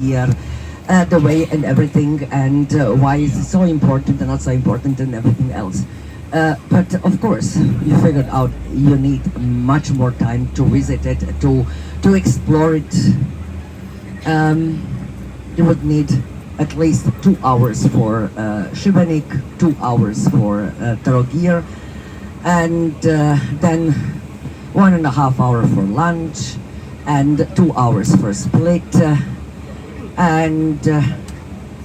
here, the way and everything, and why it's so important and not so important and everything else. But of course, you figured out you need much more time to visit it, to explore it. You would need at least 2 hours for Šibenik, 2 hours for Trogir, and then 1.5 hours for lunch, and 2 hours for Split, and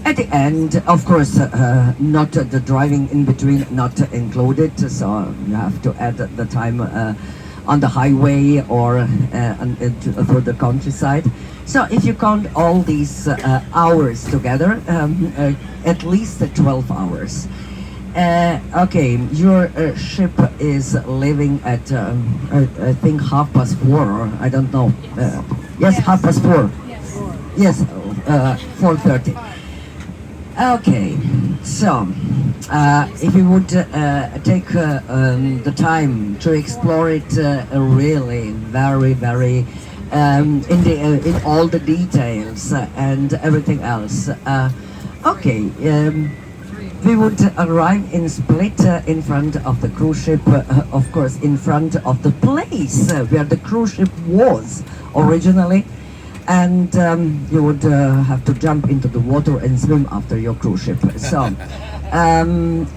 at the end, of course, not the driving in between, not included, so you have to add the time on the highway or through the countryside. So if you count all these hours together, at least 12 hours. Okay, your ship is leaving at I think 4:30, or I don't know. Yes, 4:30. Yes, 4:30. Okay, so if you would take the time to explore it really very in all the details and everything else. Okay, we would arrive in Split in front of the cruise ship, of course, in front of the place where the cruise ship was originally. And you would have to jump into the water and swim after your cruise ship. So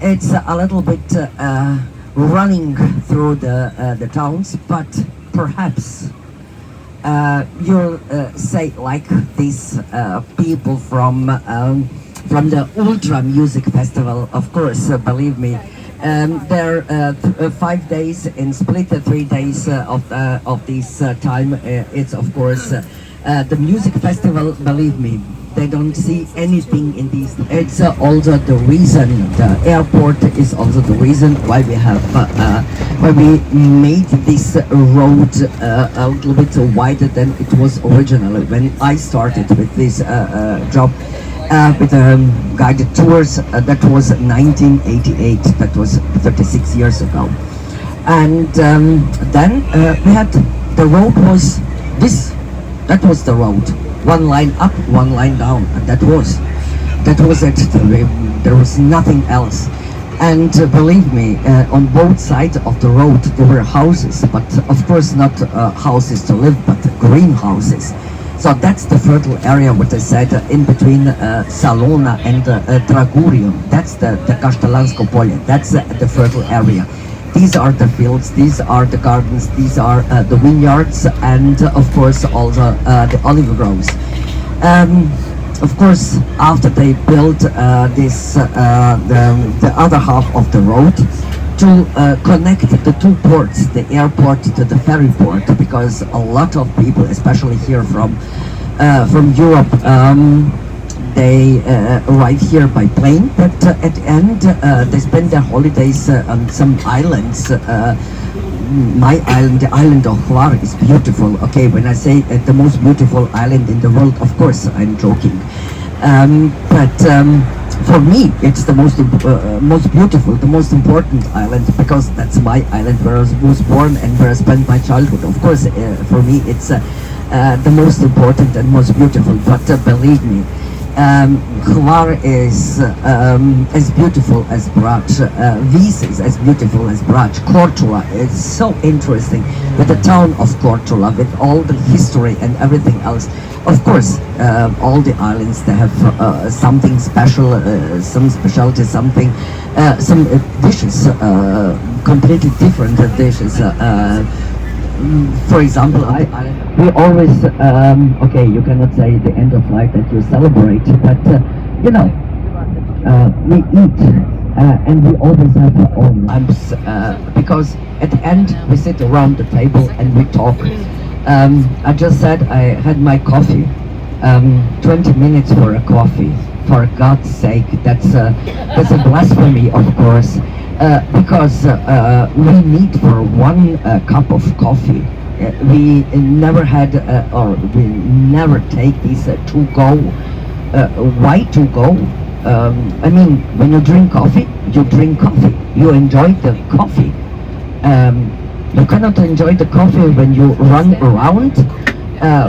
it's a little bit running through the towns, but perhaps you'll say like these people from the Ultra Music Festival. Of course, believe me. There 5 days in Split, 3 days of this time. It's of course. The music festival, believe me, they don't see anything in these. It's also the reason, the airport is also the reason why we have, why we made this road a little bit wider than it was originally. When I started with this job, with guided tours, that was 1988, that was 36 years ago. And then we had, the road was this. That was the road. One line up, one line down, and that was it. There was nothing else. And believe me, on both sides of the road there were houses, but of course not houses to live, but greenhouses. So that's the fertile area, what I said, in between Salona and Dragurium. That's the Kaštelansko polje. That's the fertile area. These are the fields, these are the gardens, these are the vineyards, and of course also the olive groves. Of course, after they built this, the other half of the road to connect the two ports, the airport to the ferry port, because a lot of people, especially here from Europe, they arrive here by plane, but at the end they spend their holidays on some islands. My island, the island of Hvar, is beautiful. Okay, when I say the most beautiful island in the world, of course I'm joking. But for me, it's the most beautiful, the most important island, because that's my island where I was born and where I spent my childhood. Of course, for me, it's the most important and most beautiful. But believe me, Hvar is as beautiful as Brač. Vis is as beautiful as Brač. Korčula is so interesting, with the town of Korčula, with all the history and everything else. Of course, all the islands, they have something special, some specialty, something, some dishes, completely different dishes. For example, we always, okay, you cannot say the end of life that you celebrate, but you know, we eat and we always have our own lamps, because at the end we sit around the table and we talk. I just said I had my coffee, 20 minutes for a coffee. For God's sake, that's a blasphemy, of course. Because we need for one cup of coffee. We never had, or we never take these to go. Why to go? I mean, when you drink coffee, you drink coffee. You enjoy the coffee. You cannot enjoy the coffee when you run around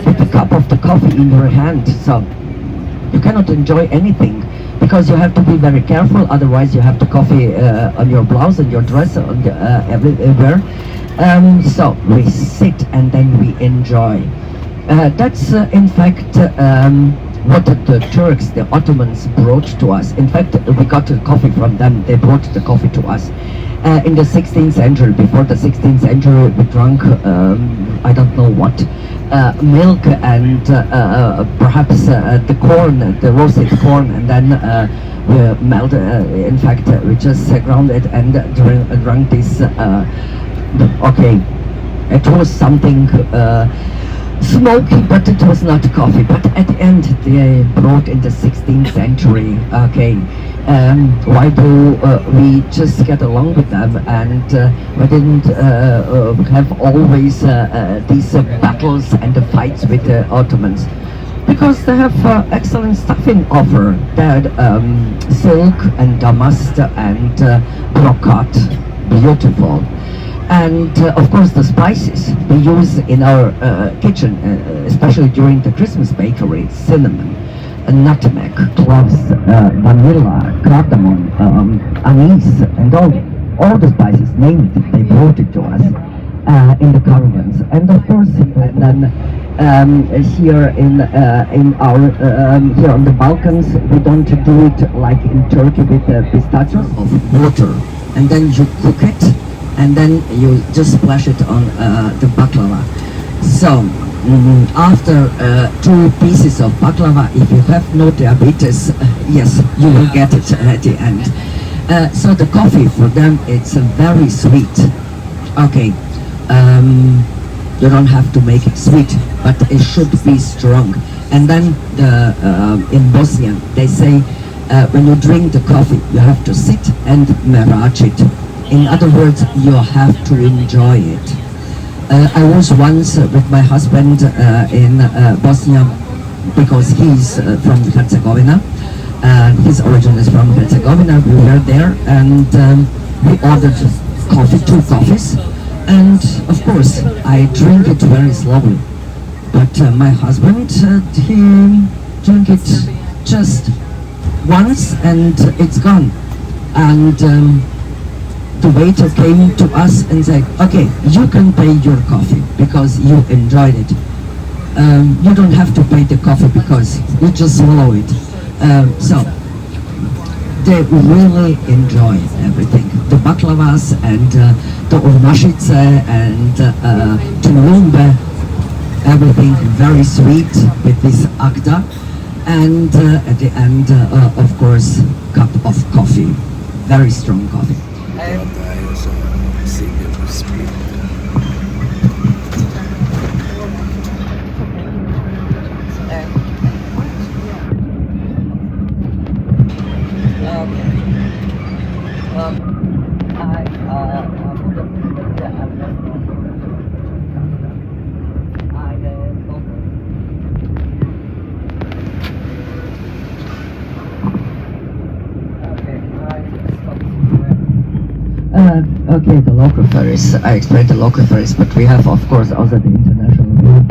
with a cup of the coffee in your hand. So You cannot enjoy anything because you have to be very careful. Otherwise, you have the coffee on your blouse and your dress on the, everywhere. So we sit and then we enjoy. That's in fact what the Turks, the Ottomans, brought to us. In fact, we got the coffee from them. They brought the coffee to us. In the 16th century, before the 16th century, we drank, I don't know what, milk and perhaps the corn, the roasted corn, and then we melted, in fact, we just ground it and drank this, okay, it was something smoky, but it was not coffee. But at the end, they brought in the 16th century, okay, why do we just get along with them, and we didn't have always these battles and the fights with the Ottomans? Because they have excellent stuff in offer. They had silk and damask and brocade, beautiful. And of course the spices we use in our kitchen, especially during the Christmas bakery: cinnamon, nutmeg, cloves, vanilla, cardamom, anise, and all the spices, name it, they brought it to us in the caravans. And of course, and then here in our here on the Balkans, we don't do it like in Turkey with pistachios of water, and then you cook it, and then you just splash it on the baklava. So after 2 pieces of baklava, if you have no diabetes, yes, you will get it at the end. So the coffee for them, it's very sweet. Okay, you don't have to make it sweet, but it should be strong. And then in Bosnian, they say when you drink the coffee, you have to sit and merać it. In other words, you have to enjoy it. I was once with my husband in Bosnia, because he's from Herzegovina. His origin is from Herzegovina. We were there and we ordered coffee, 2 coffees. And of course, I drink it very slowly. But my husband, he drank it just once and it's gone. And the waiter came to us and said, okay, you can pay your coffee because you enjoyed it. You don't have to pay the coffee because you just swallow it. So they really enjoy everything. The baklavas and the ormashice and tulumbe, everything very sweet with this akda. And at the end, of course, cup of coffee, very strong coffee. Tayo sa city of Split. Okay, the local ferries. I explained the local ferries, but we have, of course, also the international route.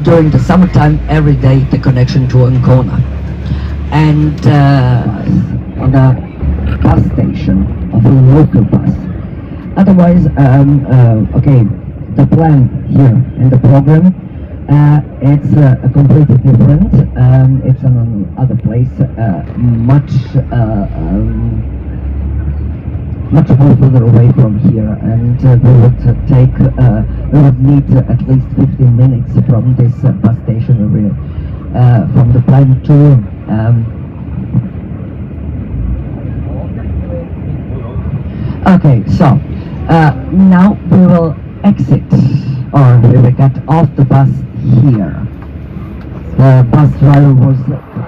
During the summertime, every day the connection to Ancona, and on a bus station of a local bus. Otherwise, okay, the plan here in the program, it's completely different. It's on another place, much more further away from here, and we would need at least 15 minutes from this bus station from the plant to okay, so now we will exit, or we will get off the bus here. The bus driver was...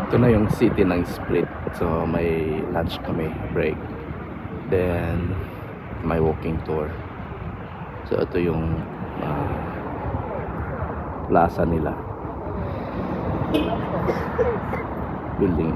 Ito na yung city ng Split. So may lunch kami, break. Then my walking tour. So ito yung plaza nila. Building.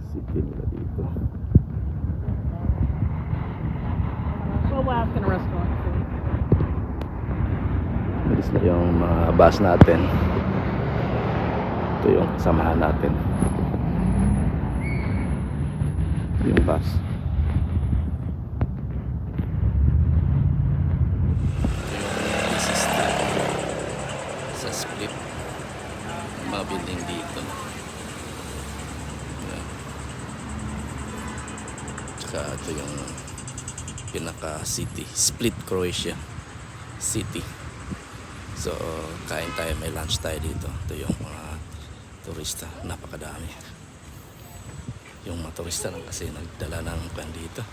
city nila dito. We'll ask in a restaurant. Alis na yung mga bus natin. Ito yung kasamahan natin. Ito yung bus. Sa Split, mga building dito. Yan. Tsaka ito yung pinaka city, Split, Croatia city. So kain tayo, may lunch tayo dito. Ito yung mga turista, napakadami. Yung mga turista lang kasi nagdala ng kan dito.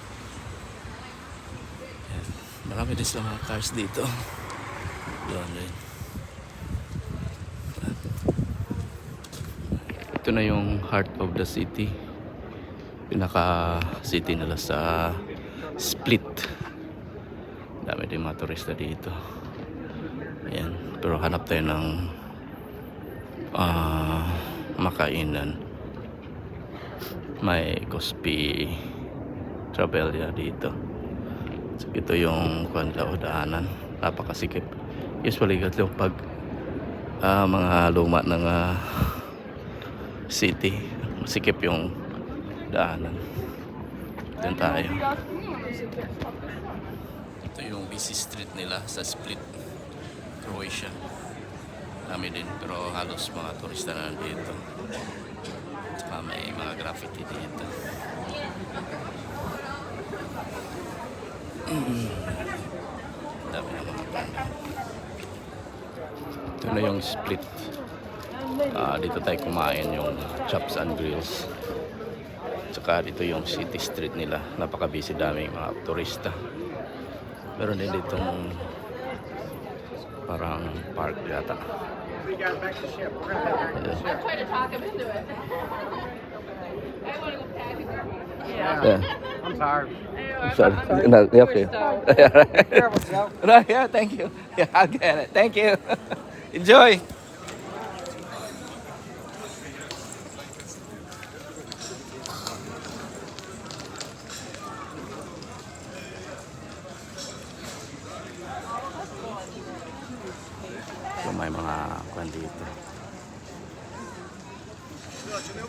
Yan. Marami din sila mga cars dito. Doon rin. Ito na yung heart of the city. Pinaka city nila sa Split. Dami din mga turista dito. Ayan. Pero hanap tayo ng makainan. May Cospi Travelia dito. So, ito yung daanan. Napakasikip. Usually ito pag mga luma ng city, masikip yung daanan. Doon tayo. Ito yung busy street nila sa Split, Croatia. Dami din, pero halos mga turista na dito. Tsaka may mga graffiti dito. Dami na mga banda. Ito na yung Split. Dito tayo kumain yung chops and grills. Tsaka dito yung city street nila. Napaka-busy, daming mga turista. Meron din dito parang park yata. We got back to ship. We're gonna head back to the ship. I'm trying to talk him into it. I want to go packing. Yeah. I'm tired. Sorry. No, okay. Careful, Joe. No, yeah, thank you. Yeah, I'll get it. Thank you. Enjoy. So, may mga kwan dito.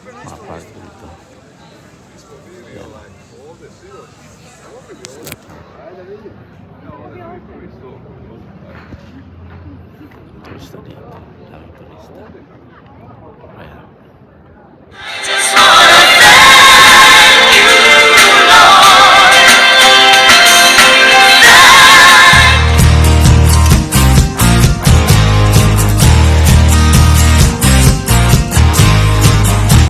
Mga park dito. Yan. Turista dito. Daming turista. Ayan.